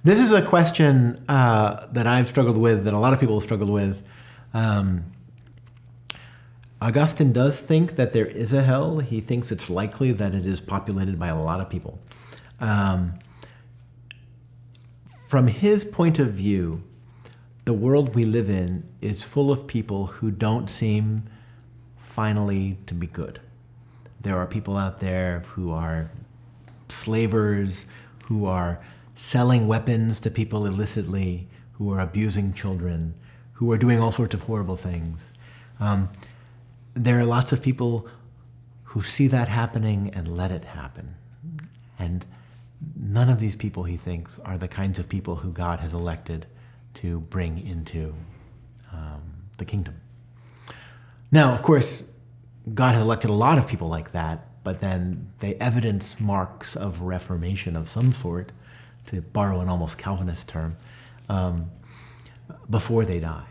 This is a question that I've struggled with, that a lot of people have struggled with. Augustine does think that there is a hell. He thinks it's likely that it is populated by a lot of people. From his point of view, the world we live in is full of people who don't seem finally to be good. There are people out there who are slavers, who are selling weapons to people illicitly, who are abusing children, who are doing all sorts of horrible things. There are lots of people who see that happening and let it happen. And none of these people, he thinks, are the kinds of people who God has elected to bring into the kingdom. Now, of course, God has elected a lot of people like that, but then they evidence marks of reformation of some sort, to borrow an almost Calvinist term, before they die.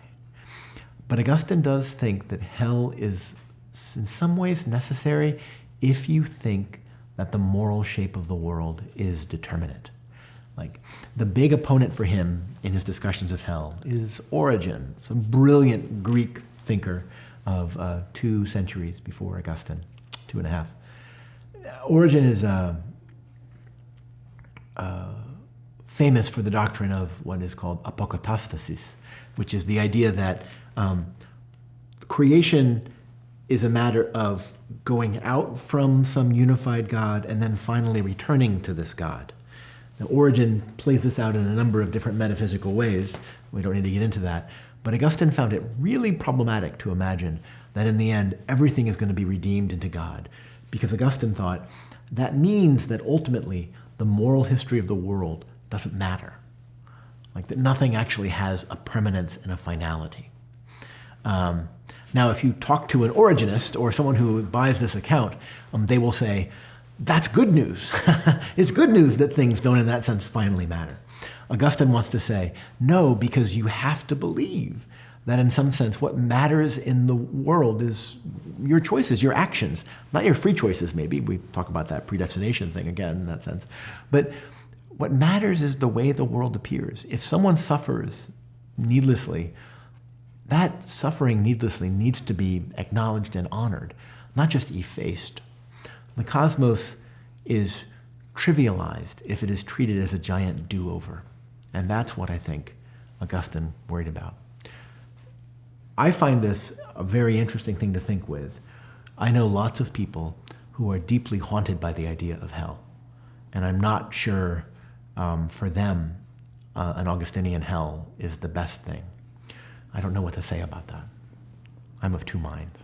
But Augustine does think that hell is in some ways necessary if you think that the moral shape of the world is determinate. Like, the big opponent for him in his discussions of hell is Origen, some brilliant Greek thinker of 2 centuries before Augustine, 2.5. Origen is famous for the doctrine of what is called apokatastasis, which is the idea that creation is a matter of going out from some unified God and then finally returning to this God. Now, Origen plays this out in a number of different metaphysical ways. We don't need to get into that. But Augustine found it really problematic to imagine that in the end, everything is going to be redeemed into God. Because Augustine thought that means that ultimately the moral history of the world doesn't matter. Like, that nothing actually has a permanence and a finality. Now, if you talk to an Origenist or someone who buys this account, they will say, that's good news. It's good news that things don't in that sense finally matter. Augustine wants to say, no, because you have to believe that in some sense what matters in the world is your choices, your actions, not your free choices maybe. We talk about that predestination thing again in that sense. But what matters is the way the world appears. If someone suffers needlessly, that suffering needlessly needs to be acknowledged and honored, not just effaced. The cosmos is trivialized if it is treated as a giant do-over. And that's what I think Augustine worried about. I find this a very interesting thing to think with. I know lots of people who are deeply haunted by the idea of hell. And I'm not sure for them an Augustinian hell is the best thing. I don't know what to say about that. I'm of 2 minds.